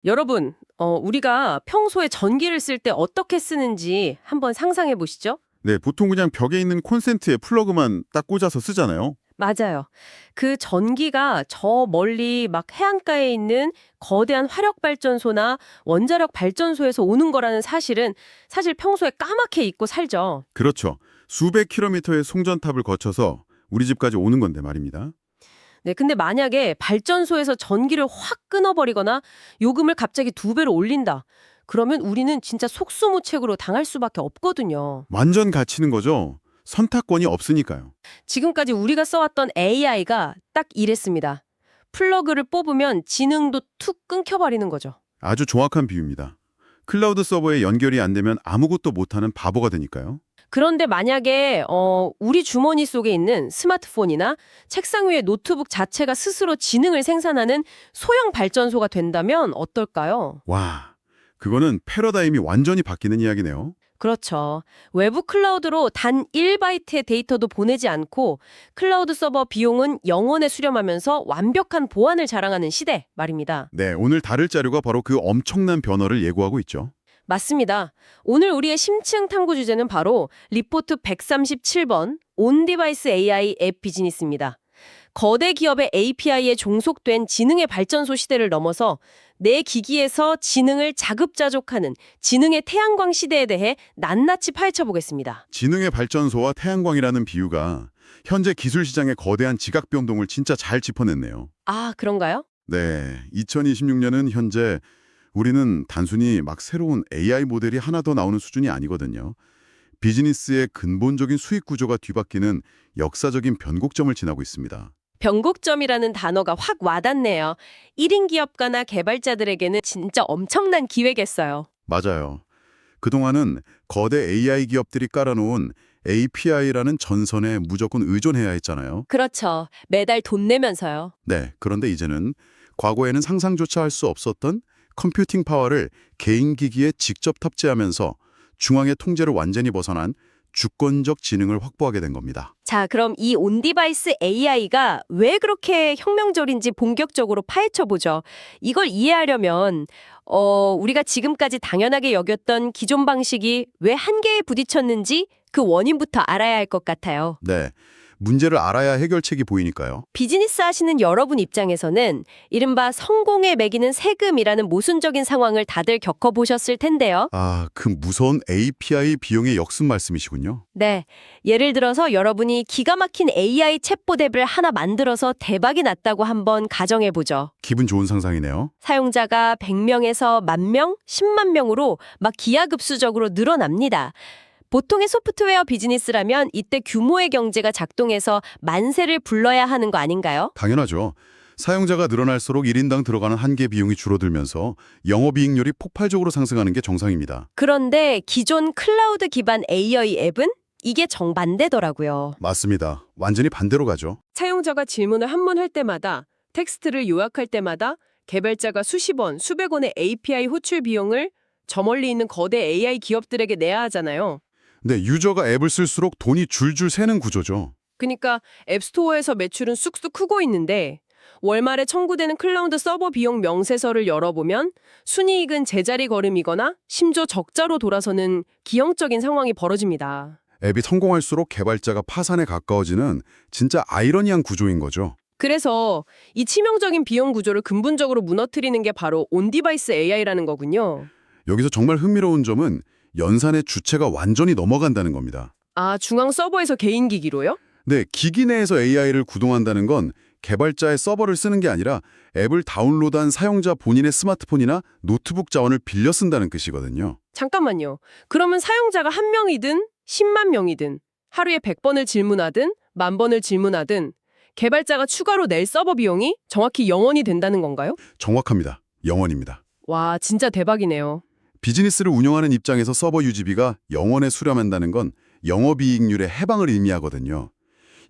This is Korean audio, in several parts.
여러분, 우리가 평소에 전기를 쓸 때 어떻게 쓰는지 한번 상상해 보시죠? 네, 보통 그냥 벽에 있는 콘센트에 플러그만 딱 꽂아서 쓰잖아요. 맞아요. 그 전기가 저 멀리 막 해안가에 있는 거대한 화력 발전소나 원자력 발전소에서 오는 거라는 사실 평소에 까맣게 잊고 살죠. 그렇죠. 수백 킬로미터의 송전탑을 거쳐서 우리 집까지 오는 건데 말입니다. 네, 근데 만약에 발전소에서 전기를 확 끊어버리거나 요금을 갑자기 2배로 올린다. 그러면 우리는 진짜 속수무책으로 당할 수밖에 없거든요. 완전 갇히는 거죠. 선택권이 없으니까요. 지금까지 우리가 써왔던 AI가 딱 이랬습니다. 플러그를 뽑으면 지능도 툭 끊겨버리는 거죠. 아주 정확한 비유입니다. 클라우드 서버에 연결이 안 되면 아무것도 못하는 바보가 되니까요. 그런데 만약에 우리 주머니 속에 있는 스마트폰이나 책상 위의 노트북 자체가 스스로 지능을 생산하는 소형 발전소가 된다면 어떨까요? 와, 그거는 패러다임이 완전히 바뀌는 이야기네요. 그렇죠. 외부 클라우드로 단 1바이트의 데이터도 보내지 않고 클라우드 서버 비용은 영원에 수렴하면서 완벽한 보안을 자랑하는 시대 말입니다. 네, 오늘 다룰 자료가 바로 그 엄청난 변화를 예고하고 있죠. 맞습니다. 오늘 우리의 심층 탐구 주제는 바로 리포트 137번 온디바이스 AI 앱 비즈니스입니다. 거대 기업의 API에 종속된 지능의 발전소 시대를 넘어서 내 기기에서 지능을 자급자족하는 지능의 태양광 시대에 대해 낱낱이 파헤쳐 보겠습니다. 지능의 발전소와 태양광이라는 비유가 현재 기술 시장의 거대한 지각 변동을 진짜 잘 짚어냈네요. 아, 그런가요? 네, 2026년은 현재 우리는 단순히 막 새로운 AI 모델이 하나 더 나오는 수준이 아니거든요. 비즈니스의 근본적인 수익 구조가 뒤바뀌는 역사적인 변곡점을 지나고 있습니다. 변곡점이라는 단어가 확 와닿네요. 1인 기업가나 개발자들에게는 진짜 엄청난 기회겠어요. 맞아요. 그동안은 거대 AI 기업들이 깔아놓은 API라는 전선에 무조건 의존해야 했잖아요. 그렇죠. 매달 돈 내면서요. 네, 그런데 이제는 과거에는 상상조차 할 수 없었던 컴퓨팅 파워를 개인 기기에 직접 탑재하면서 중앙의 통제를 완전히 벗어난 주권적 지능을 확보하게 된 겁니다. 자, 그럼 이 온디바이스 AI가 왜 그렇게 혁명적인지 본격적으로 파헤쳐 보죠. 이걸 이해하려면 우리가 지금까지 당연하게 여겼던 기존 방식이 왜 한계에 부딪혔는지 그 원인부터 알아야 할 것 같아요. 네, 문제를 알아야 해결책이 보이니까요. 비즈니스 하시는 여러분 입장에서는 이른바 성공에 매기는 세금이라는 모순적인 상황을 다들 겪어보셨을 텐데요. 아, 그 무서운 API 비용의 역순 말씀이시군요. 네. 예를 들어서 여러분이 기가 막힌 AI 챗봇 앱을 하나 만들어서 대박이 났다고 한번 가정해보죠. 기분 좋은 상상이네요. 사용자가 100명에서 10,000명, 10만 명으로 막 기하급수적으로 늘어납니다. 보통의 소프트웨어 비즈니스라면 이때 규모의 경제가 작동해서 만세를 불러야 하는 거 아닌가요? 당연하죠. 사용자가 늘어날수록 1인당 들어가는 한계 비용이 줄어들면서 영업이익률이 폭발적으로 상승하는 게 정상입니다. 그런데 기존 클라우드 기반 AI 앱은 이게 정반대더라고요. 맞습니다. 완전히 반대로 가죠. 사용자가 질문을 한 번 할 때마다 텍스트를 요약할 때마다 개발자가 수십 원, 수백 원의 API 호출 비용을 저 멀리 있는 거대 AI 기업들에게 내야 하잖아요. 네, 유저가 앱을 쓸수록 돈이 줄줄 새는 구조죠. 그러니까 앱스토어에서 매출은 쑥쑥 크고 있는데 월말에 청구되는 클라우드 서버 비용 명세서를 열어보면 순이익은 제자리 걸음이거나 심지어 적자로 돌아서는 기형적인 상황이 벌어집니다. 앱이 성공할수록 개발자가 파산에 가까워지는 진짜 아이러니한 구조인 거죠. 그래서 이 치명적인 비용 구조를 근본적으로 무너뜨리는 게 바로 온디바이스 AI라는 거군요. 여기서 정말 흥미로운 점은 연산의 주체가 완전히 넘어간다는 겁니다. 아, 중앙 서버에서 개인 기기로요? 네, 기기 내에서 AI를 구동한다는 건 개발자의 서버를 쓰는 게 아니라 앱을 다운로드한 사용자 본인의 스마트폰이나 노트북 자원을 빌려 쓴다는 뜻이거든요. 잠깐만요. 그러면 사용자가 1명이든 10만 명이든 하루에 100번을 질문하든 10,000번을 질문하든 개발자가 추가로 낼 서버 비용이 정확히 0원이 된다는 건가요? 정확합니다. 영원입니다. 와, 진짜 대박이네요. 비즈니스를 운영하는 입장에서 서버 유지비가 0원에 수렴한다는 건 영업이익률의 해방을 의미하거든요.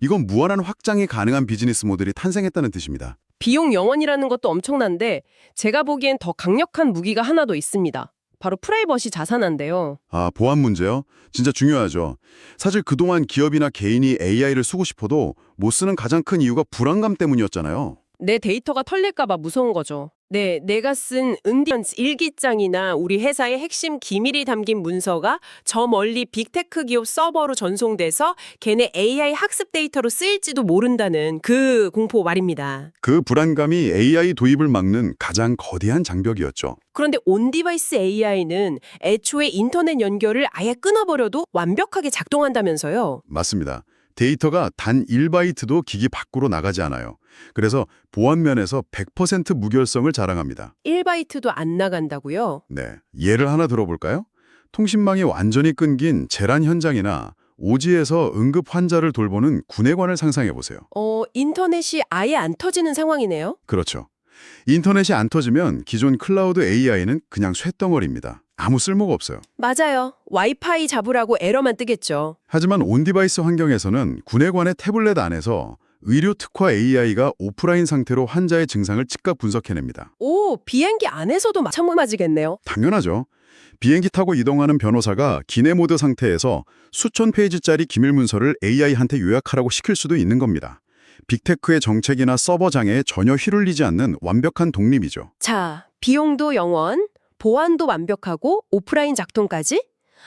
이건 무한한 확장이 가능한 비즈니스 모델이 탄생했다는 뜻입니다. 비용 0원이라는 것도 엄청난데 제가 보기엔 더 강력한 무기가 하나 더 있습니다. 바로 프라이버시 자산화인데요. 아, 보안 문제요? 진짜 중요하죠. 사실 그동안 기업이나 개인이 AI를 쓰고 싶어도 못 쓰는 가장 큰 이유가 불안감 때문이었잖아요. 내 데이터가 털릴까 봐 무서운 거죠. 네, 내가 쓴 은디언스 일기장이나 우리 회사의 핵심 기밀이 담긴 문서가 저 멀리 빅테크 기업 서버로 전송돼서 걔네 AI 학습 데이터로 쓰일지도 모른다는 그 공포 말입니다. 그 불안감이 AI 도입을 막는 가장 거대한 장벽이었죠. 그런데 온디바이스 AI는 애초에 인터넷 연결을 아예 끊어버려도 완벽하게 작동한다면서요. 맞습니다. 데이터가 단 1바이트도 기기 밖으로 나가지 않아요. 그래서 보안 면에서 100% 무결성을 자랑합니다. 1바이트도 안 나간다고요? 네, 예를 하나 들어볼까요? 통신망이 완전히 끊긴 재난 현장이나 오지에서 응급 환자를 돌보는 구내관을 상상해 보세요. 인터넷이 아예 안 터지는 상황이네요. 그렇죠. 인터넷이 안 터지면 기존 클라우드 AI는 그냥 쇳덩어리입니다. 아무 쓸모가 없어요. 맞아요. 와이파이 잡으라고 에러만 뜨겠죠. 하지만 온디바이스 환경에서는 구내관의 태블릿 안에서 의료 특화 AI가 오프라인 상태로 환자의 증상을 즉각 분석해냅니다. 오, 비행기 안에서도 마찬가지겠네요. 당연하죠. 비행기 타고 이동하는 변호사가 기내 모드 상태에서 수천 페이지짜리 기밀 문서를 AI한테 요약하라고 시킬 수도 있는 겁니다. 빅테크의 정책이나 서버 장애에 전혀 휘둘리지 않는 완벽한 독립이죠. 자, 비용도 0원, 보안도 완벽하고 오프라인 작동까지?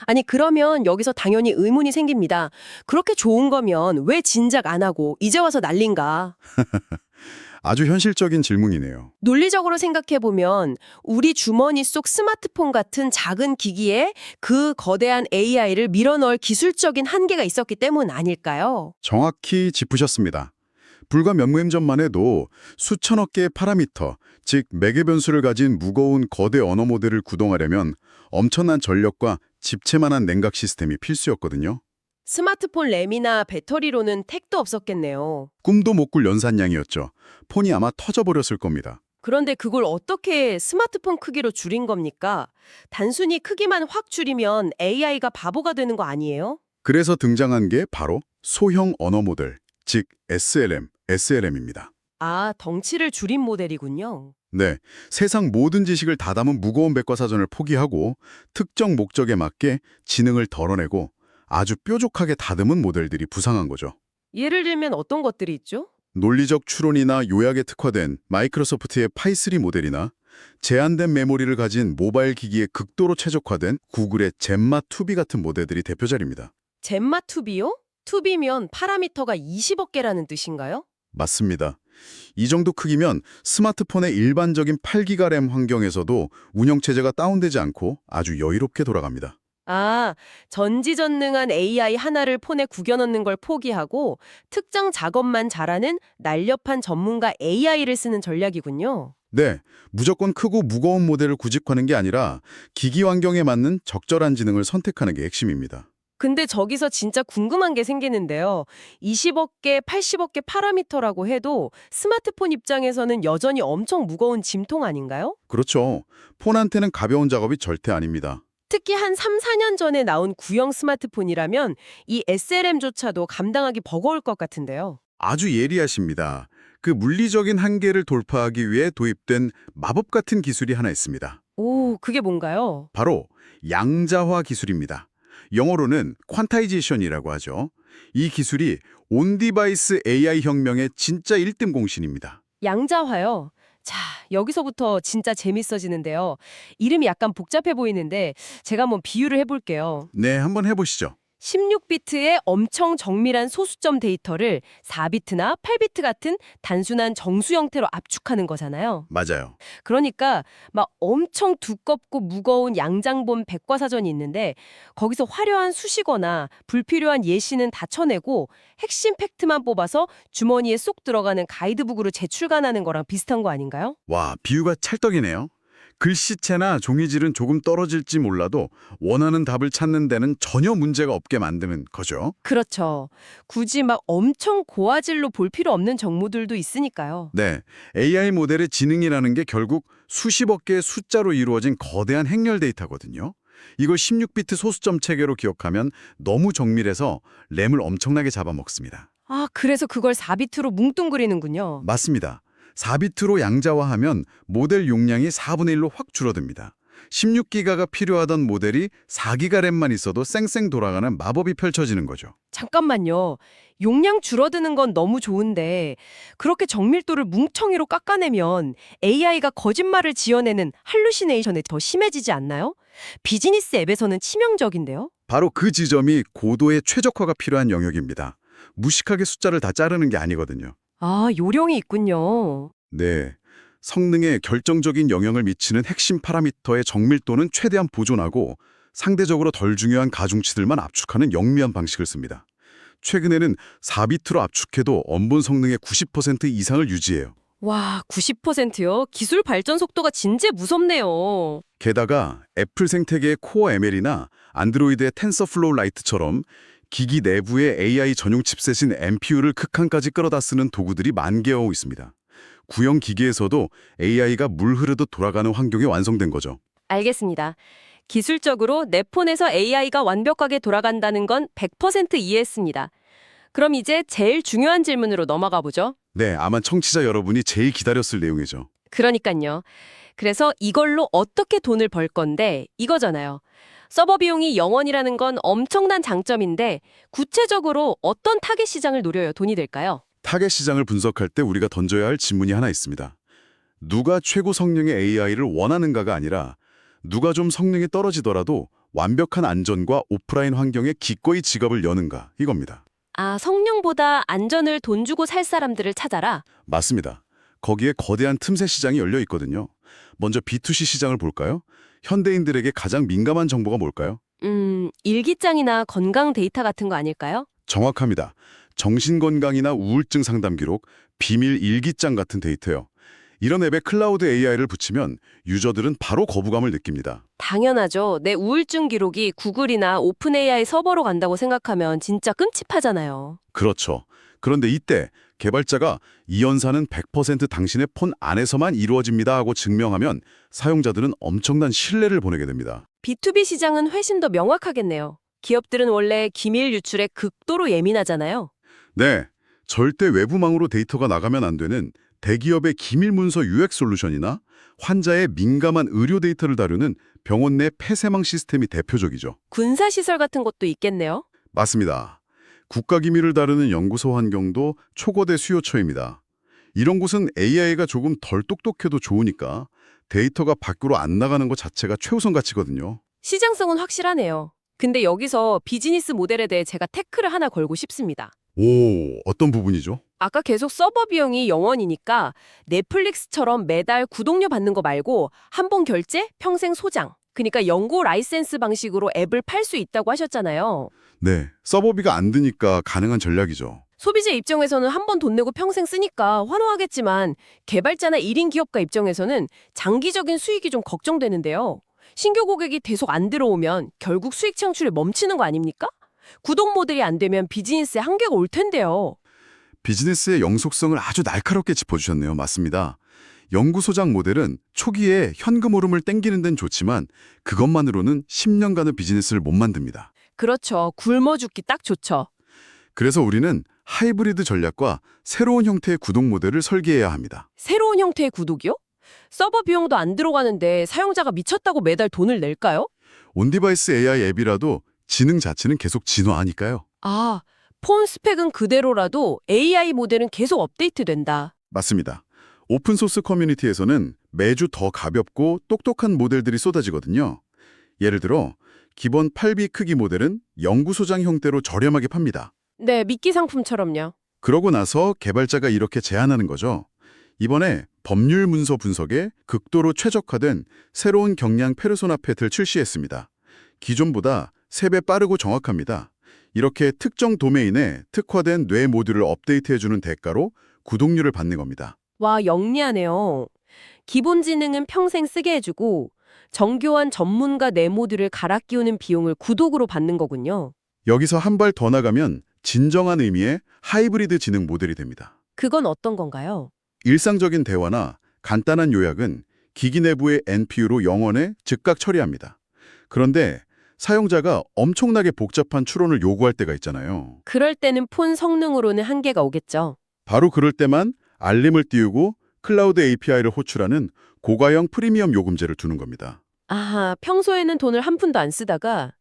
아니, 그러면 여기서 당연히 의문이 생깁니다. 그렇게 좋은 거면 왜 진작 안 하고 이제 와서 난린가? 아주 현실적인 질문이네요. 논리적으로 생각해보면 우리 주머니 속 스마트폰 같은 작은 기기에 그 거대한 AI를 밀어넣을 기술적인 한계가 있었기 때문 아닐까요? 정확히 짚으셨습니다. 불과 몇 모임 전만 해도 수천억 개의 파라미터, 즉 매개 변수를 가진 무거운 거대 언어 모델을 구동하려면 엄청난 전력과 집채만한 냉각 시스템이 필수였거든요. 스마트폰 램이나 배터리로는 택도 없었겠네요. 꿈도 못 꿀 연산량이었죠. 폰이 아마 터져버렸을 겁니다. 그런데 그걸 어떻게 스마트폰 크기로 줄인 겁니까? 단순히 크기만 확 줄이면 AI가 바보가 되는 거 아니에요? 그래서 등장한 게 바로 소형 언어 모델, 즉 SLM입니다. 아, 덩치를 줄인 모델이군요. 네, 세상 모든 지식을 다 담은 무거운 백과사전을 포기하고 특정 목적에 맞게 지능을 덜어내고 아주 뾰족하게 다듬은 모델들이 부상한 거죠. 예를 들면 어떤 것들이 있죠? 논리적 추론이나 요약에 특화된 마이크로소프트의 파이3 모델이나 제한된 메모리를 가진 모바일 기기에 극도로 최적화된 구글의 젬마 2B 같은 모델들이 대표 자리입니다. 젬마 투비요? 투비면 파라미터가 20억 개라는 뜻인가요? 맞습니다. 이 정도 크기면 스마트폰의 일반적인 8기가 램 환경에서도 운영체제가 다운되지 않고 아주 여유롭게 돌아갑니다. 아, 전지전능한 AI 하나를 폰에 구겨 넣는 걸 포기하고 특정 작업만 잘하는 날렵한 전문가 AI를 쓰는 전략이군요. 네, 무조건 크고 무거운 모델을 구직하는 게 아니라 기기 환경에 맞는 적절한 지능을 선택하는 게 핵심입니다. 근데 저기서 진짜 궁금한 게 생기는데요. 20억 개, 80억 개 파라미터라고 해도 스마트폰 입장에서는 여전히 엄청 무거운 짐통 아닌가요? 그렇죠. 폰한테는 가벼운 작업이 절대 아닙니다. 특히 한 3, 4년 전에 나온 구형 스마트폰이라면 이 SLM조차도 감당하기 버거울 것 같은데요. 아주 예리하십니다. 그 물리적인 한계를 돌파하기 위해 도입된 마법 같은 기술이 하나 있습니다. 오, 그게 뭔가요? 바로 양자화 기술입니다. 영어로는 퀀타이제이션이라고 하죠. 이 기술이 온디바이스 AI 혁명의 진짜 1등 공신입니다. 양자화요. 자, 여기서부터 진짜 재밌어지는데요. 이름이 약간 복잡해 보이는데 제가 한번 비유를 해볼게요. 네, 한번 해보시죠. 16비트의 엄청 정밀한 소수점 데이터를 4비트나 8비트 같은 단순한 정수 형태로 압축하는 거잖아요. 맞아요. 그러니까 막 엄청 두껍고 무거운 양장본 백과사전이 있는데 거기서 화려한 수식어나 불필요한 예시는 다 쳐내고 핵심 팩트만 뽑아서 주머니에 쏙 들어가는 가이드북으로 제출간하는 거랑 비슷한 거 아닌가요? 와, 비유가 찰떡이네요. 글씨체나 종이질은 조금 떨어질지 몰라도 원하는 답을 찾는 데는 전혀 문제가 없게 만드는 거죠. 그렇죠. 굳이 막 엄청 고화질로 볼 필요 없는 정보들도 있으니까요. 네, AI 모델의 지능이라는 게 결국 수십억 개의 숫자로 이루어진 거대한 행렬 데이터거든요. 이걸 16비트 소수점 체계로 기억하면 너무 정밀해서 램을 엄청나게 잡아먹습니다. 아, 그래서 그걸 4비트로 뭉뚱그리는군요. 맞습니다. 4비트로 양자화하면 모델 용량이 4분의 1로 확 줄어듭니다. 16기가가 필요하던 모델이 4기가 램만 있어도 쌩쌩 돌아가는 마법이 펼쳐지는 거죠. 잠깐만요. 용량 줄어드는 건 너무 좋은데 그렇게 정밀도를 뭉텅이로 깎아내면 AI가 거짓말을 지어내는 할루시네이션이 더 심해지지 않나요? 비즈니스 앱에서는 치명적인데요? 바로 그 지점이 고도의 최적화가 필요한 영역입니다. 무식하게 숫자를 다 자르는 게 아니거든요. 아, 요령이 있군요. 네. 성능에 결정적인 영향을 미치는 핵심 파라미터의 정밀도는 최대한 보존하고 상대적으로 덜 중요한 가중치들만 압축하는 영미한 방식을 씁니다. 최근에는 4비트로 압축해도 원본 성능의 90% 이상을 유지해요. 와, 90%요? 기술 발전 속도가 진짜 무섭네요. 게다가 애플 생태계의 코어 ML이나 안드로이드의 텐서플로우 라이트처럼 기기 내부의 AI 전용 칩셋인 NPU를 극한까지 끌어다 쓰는 도구들이 만개하고 있습니다. 구형 기기에서도 AI가 물 흐르듯 돌아가는 환경이 완성된 거죠. 알겠습니다. 기술적으로 내 폰에서 AI가 완벽하게 돌아간다는 건 100% 이해했습니다. 그럼 이제 제일 중요한 질문으로 넘어가 보죠. 네, 아마 청취자 여러분이 제일 기다렸을 내용이죠. 그러니까요. 그래서 이걸로 어떻게 돈을 벌 건데 이거잖아요. 서버 비용이 0원이라는 건 엄청난 장점인데 구체적으로 어떤 타겟 시장을 노려야 돈이 될까요? 타겟 시장을 분석할 때 우리가 던져야 할 질문이 하나 있습니다. 누가 최고 성능의 AI를 원하는가가 아니라 누가 좀 성능이 떨어지더라도 완벽한 안전과 오프라인 환경에 기꺼이 지갑을 여는가 이겁니다. 아, 성능보다 안전을 돈 주고 살 사람들을 찾아라. 맞습니다. 거기에 거대한 틈새 시장이 열려 있거든요. 먼저 B2C 시장을 볼까요? 현대인들에게 가장 민감한 정보가 뭘까요? 일기장이나 건강 데이터 같은 거 아닐까요? 정확합니다. 정신건강이나 우울증 상담 기록, 비밀 일기장 같은 데이터요. 이런 앱에 클라우드 AI를 붙이면 유저들은 바로 거부감을 느낍니다. 당연하죠. 내 우울증 기록이 구글이나 오픈 AI 서버로 간다고 생각하면 진짜 끔찍하잖아요. 그렇죠. 그런데 이때 개발자가 이 연산은 100% 당신의 폰 안에서만 이루어집니다 하고 증명하면 사용자들은 엄청난 신뢰를 보내게 됩니다. B2B 시장은 훨씬 더 명확하겠네요. 기업들은 원래 기밀 유출에 극도로 예민하잖아요. 네, 절대 외부망으로 데이터가 나가면 안 되는 대기업의 기밀문서 UX 솔루션이나 환자의 민감한 의료 데이터를 다루는 병원 내 폐쇄망 시스템이 대표적이죠. 군사시설 같은 것도 있겠네요. 맞습니다. 국가기밀을 다루는 연구소 환경도 초거대 수요처입니다. 이런 곳은 AI가 조금 덜 똑똑해도 좋으니까 데이터가 밖으로 안 나가는 것 자체가 최우선 가치거든요. 시장성은 확실하네요. 근데 여기서 비즈니스 모델에 대해 제가 태클을 하나 걸고 싶습니다. 오, 어떤 부분이죠? 아까 계속 서버 비용이 0원이니까 넷플릭스처럼 매달 구독료 받는 거 말고 한 번 결제, 평생 소장. 그러니까 연구 라이센스 방식으로 앱을 팔 수 있다고 하셨잖아요. 네, 서버비가 안 드니까 가능한 전략이죠. 소비자 입장에서는 한 번 돈 내고 평생 쓰니까 환호하겠지만 개발자나 1인 기업가 입장에서는 장기적인 수익이 좀 걱정되는데요. 신규 고객이 계속 안 들어오면 결국 수익 창출이 멈추는 거 아닙니까? 구독 모델이 안 되면 비즈니스에 한계가 올 텐데요. 비즈니스의 영속성을 아주 날카롭게 짚어주셨네요. 맞습니다. 연구소장 모델은 초기에 현금 흐름을 땡기는 데는 좋지만 그것만으로는 10년간의 비즈니스를 못 만듭니다. 그렇죠. 굶어 죽기 딱 좋죠. 그래서 우리는 하이브리드 전략과 새로운 형태의 구독 모델을 설계해야 합니다. 새로운 형태의 구독이요? 서버 비용도 안 들어가는데 사용자가 미쳤다고 매달 돈을 낼까요? 온디바이스 AI 앱이라도 지능 자체는 계속 진화하니까요. 아, 폰 스펙은 그대로라도 AI 모델은 계속 업데이트된다. 맞습니다. 오픈소스 커뮤니티에서는 매주 더 가볍고 똑똑한 모델들이 쏟아지거든요. 예를 들어 기본 8비 크기 모델은 연구소장 형태로 저렴하게 팝니다. 네, 미끼 상품처럼요. 그러고 나서 개발자가 이렇게 제안하는 거죠. 이번에 법률 문서 분석에 극도로 최적화된 새로운 경량 페르소나 팻을 출시했습니다. 기존보다 3배 빠르고 정확합니다. 이렇게 특정 도메인에 특화된 뇌 모듈을 업데이트해주는 대가로 구독료를 받는 겁니다. 와, 영리하네요. 기본 지능은 평생 쓰게 해주고 정교한 전문가 내 모듈을 갈아 끼우는 비용을 구독으로 받는 거군요. 여기서 한 발 더 나가면 진정한 의미의 하이브리드 지능 모델이 됩니다. 그건 어떤 건가요? 일상적인 대화나 간단한 요약은 기기 내부의 NPU로 영원에 즉각 처리합니다. 그런데 사용자가 엄청나게 복잡한 추론을 요구할 때가 있잖아요. 그럴 때는 폰 성능으로는 한계가 오겠죠. 바로 그럴 때만 알림을 띄우고 클라우드 API를 호출하는 고가형 프리미엄 요금제를 두는 겁니다. 아하, 평소에는 돈을 한 푼도 안 쓰다가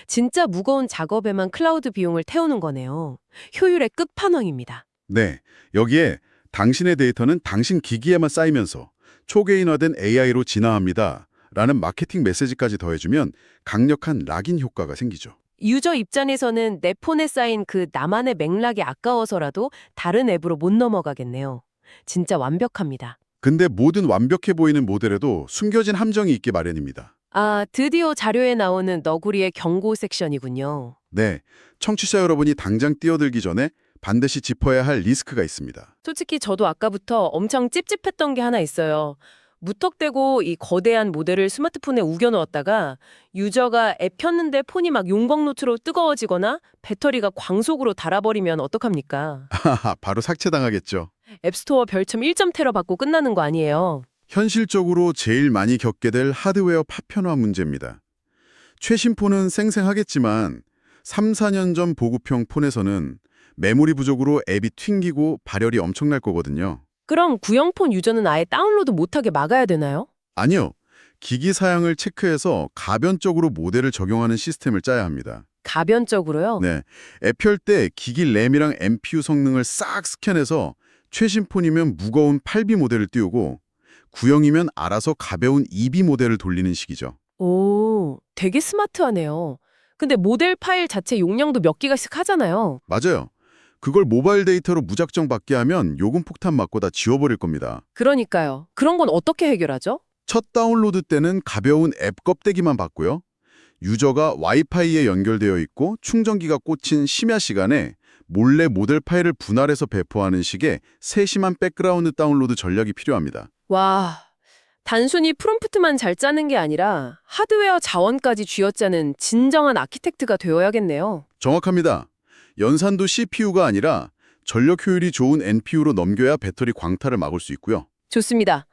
진짜 무거운 작업에만 클라우드 비용을 태우는 거네요. 효율의 끝판왕입니다. 네, 여기에 당신의 데이터는 당신 기기에만 쌓이면서 초개인화된 AI로 진화합니다. 라는 마케팅 메시지까지 더해주면 강력한 락인 효과가 생기죠. 유저 입장에서는 내 폰에 쌓인 그 나만의 맥락이 아까워서라도 다른 앱으로 못 넘어가겠네요. 진짜 완벽합니다. 근데 모든 완벽해 보이는 모델에도 숨겨진 함정이 있기 마련입니다. 아, 드디어 자료에 나오는 너구리의 경고 섹션이군요. 네, 청취자 여러분이 당장 뛰어들기 전에 반드시 짚어야 할 리스크가 있습니다. 솔직히 저도 아까부터 엄청 찝찝했던 게 하나 있어요. 무턱대고 이 거대한 모델을 스마트폰에 우겨 넣었다가 유저가 앱 켰는데 폰이 막 용광로트로 뜨거워지거나 배터리가 광속으로 닳아버리면 어떡합니까? 하하, 바로 삭제당하겠죠. 앱스토어 별점 1.0 받고 끝나는 거 아니에요. 현실적으로 제일 많이 겪게 될 하드웨어 파편화 문제입니다. 최신 폰은 쌩쌩하겠지만 3, 4년 전 보급형 폰에서는 메모리 부족으로 앱이 튕기고 발열이 엄청날 거거든요. 그럼 구형폰 유저는 아예 다운로드 못하게 막아야 되나요? 아니요. 기기 사양을 체크해서 가변적으로 모델을 적용하는 시스템을 짜야 합니다. 가변적으로요? 네, 앱 펼 때 기기 램이랑 MPU 성능을 싹 스캔해서 최신 폰이면 무거운 8B 모델을 띄우고 구형이면 알아서 가벼운 2B 모델을 돌리는 식이죠. 오, 되게 스마트하네요. 근데 모델 파일 자체 용량도 몇 기가씩 하잖아요. 맞아요. 그걸 모바일 데이터로 무작정 받게 하면 요금 폭탄 맞고 다 지워버릴 겁니다. 그러니까요. 그런 건 어떻게 해결하죠? 첫 다운로드 때는 가벼운 앱 껍데기만 받고요. 유저가 와이파이에 연결되어 있고 충전기가 꽂힌 심야 시간에 몰래 모델 파일을 분할해서 배포하는 식의 세심한 백그라운드 다운로드 전략이 필요합니다. 와, 단순히 프롬프트만 잘 짜는 게 아니라 하드웨어 자원까지 쥐어짜는 진정한 아키텍트가 되어야겠네요. 정확합니다. 연산도 CPU가 아니라 전력 효율이 좋은 NPU로 넘겨야 배터리 광탈을 막을 수 있고요. 좋습니다.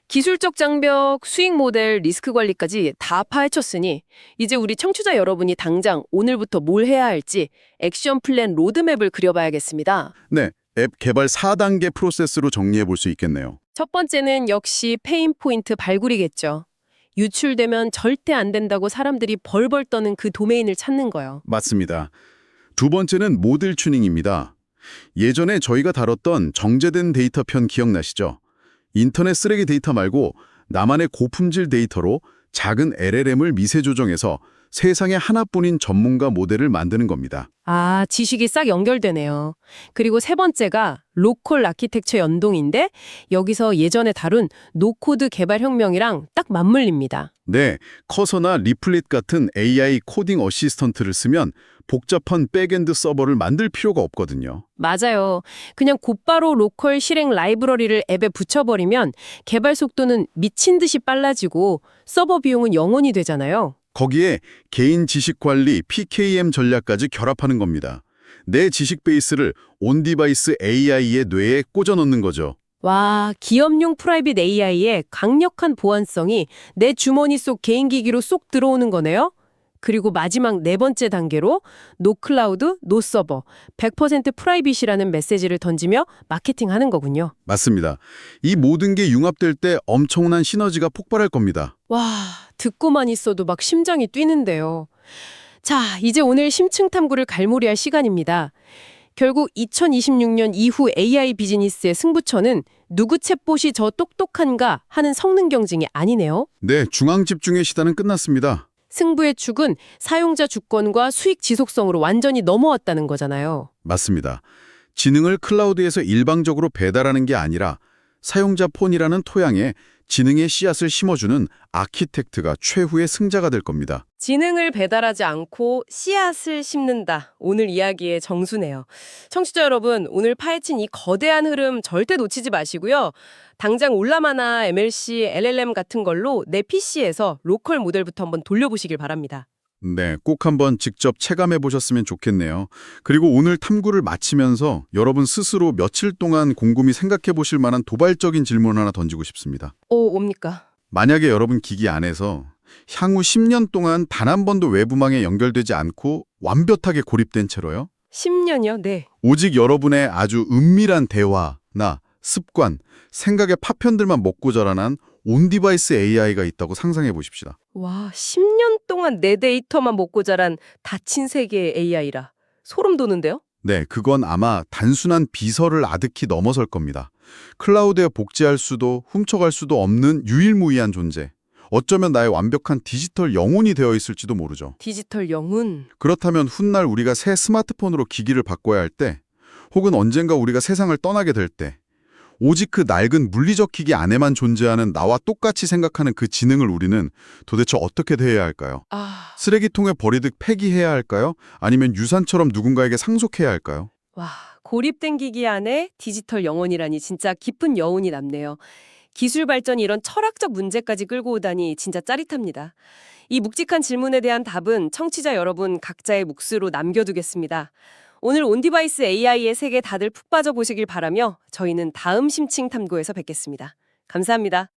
기술적 장벽, 수익 모델, 리스크 관리까지 다 파헤쳤으니 이제 우리 청취자 여러분이 당장 오늘부터 뭘 해야 할지 액션 플랜 로드맵을 그려봐야겠습니다. 네, 앱 개발 4단계 프로세스로 정리해 볼 수 있겠네요. 첫 번째는 역시 페인 포인트 발굴이겠죠. 유출되면 절대 안 된다고 사람들이 벌벌 떠는 그 도메인을 찾는 거요. 맞습니다. 두 번째는 모델 튜닝입니다. 예전에 저희가 다뤘던 정제된 데이터 편 기억나시죠? 인터넷 쓰레기 데이터 말고 나만의 고품질 데이터로 작은 LLM을 미세 조정해서 세상에 하나뿐인 전문가 모델을 만드는 겁니다. 아, 지식이 싹 연결되네요. 그리고 세 번째가 로컬 아키텍처 연동인데 여기서 예전에 다룬 노코드 개발 혁명이랑 딱 맞물립니다. 네, 커서나 리플릿 같은 AI 코딩 어시스턴트를 쓰면 복잡한 백엔드 서버를 만들 필요가 없거든요. 맞아요. 그냥 곧바로 로컬 실행 라이브러리를 앱에 붙여버리면 개발 속도는 미친 듯이 빨라지고 서버 비용은 0원이 되잖아요. 거기에 개인 지식 관리 PKM 전략까지 결합하는 겁니다. 내 지식 베이스를 온디바이스 AI의 뇌에 꽂아 넣는 거죠. 와, 기업용 프라이빗 AI의 강력한 보안성이 내 주머니 속 개인 기기로 쏙 들어오는 거네요. 그리고 마지막 네 번째 단계로 노 클라우드, 노 서버, 100% 프라이빗이라는 메시지를 던지며 마케팅하는 거군요. 맞습니다. 이 모든 게 융합될 때 엄청난 시너지가 폭발할 겁니다. 와, 듣고만 있어도 막 심장이 뛰는데요. 자, 이제 오늘 심층 탐구를 갈무리할 시간입니다. 결국 2026년 이후 AI 비즈니스의 승부처는 누구 챗봇이 저 똑똑한가 하는 성능 경쟁이 아니네요. 네, 중앙 집중의 시대는 끝났습니다. 승부의 축은 사용자 주권과 수익 지속성으로 완전히 넘어왔다는 거잖아요. 맞습니다. 지능을 클라우드에서 일방적으로 배달하는 게 아니라 사용자 폰이라는 토양에 지능의 씨앗을 심어주는 아키텍트가 최후의 승자가 될 겁니다. 지능을 배달하지 않고 씨앗을 심는다. 오늘 이야기의 정수네요. 청취자 여러분, 오늘 파헤친 이 거대한 흐름 절대 놓치지 마시고요. 당장 올라마나 MLC, LLM 같은 걸로 내 PC에서 로컬 모델부터 한번 돌려보시길 바랍니다. 네, 꼭 한번 직접 체감해 보셨으면 좋겠네요. 그리고 오늘 탐구를 마치면서 여러분 스스로 며칠 동안 곰곰이 생각해 보실 만한 도발적인 질문 하나 던지고 싶습니다. 뭡니까? 만약에 여러분 기기 안에서 향후 10년 동안 단 한 번도 외부망에 연결되지 않고 완벽하게 고립된 채로요. 10년이요? 네. 오직 여러분의 아주 은밀한 대화나 습관, 생각의 파편들만 먹고 자라난 온디바이스 AI가 있다고 상상해 보십시다. 와, 10년 동안 내 데이터만 먹고 자란 닫힌 세계의 AI라. 소름 돋는데요? 네, 그건 아마 단순한 비서를 아득히 넘어설 겁니다. 클라우드에 복제할 수도 훔쳐갈 수도 없는 유일무이한 존재. 어쩌면 나의 완벽한 디지털 영혼이 되어 있을지도 모르죠. 디지털 영혼. 그렇다면 훗날 우리가 새 스마트폰으로 기기를 바꿔야 할 때, 혹은 언젠가 우리가 세상을 떠나게 될 때, 오직 그 낡은 물리적 기기 안에만 존재하는 나와 똑같이 생각하는 그 지능을 우리는 도대체 어떻게 대해야 할까요? 아, 쓰레기통에 버리듯 폐기해야 할까요? 아니면 유산처럼 누군가에게 상속해야 할까요? 와, 고립된 기기 안에 디지털 영혼이라니 진짜 깊은 여운이 남네요. 기술 발전이 이런 철학적 문제까지 끌고 오다니 진짜 짜릿합니다. 이 묵직한 질문에 대한 답은 청취자 여러분 각자의 몫으로 남겨두겠습니다. 오늘 온디바이스 AI의 세계 다들 푹 빠져보시길 바라며 저희는 다음 심층 탐구에서 뵙겠습니다. 감사합니다.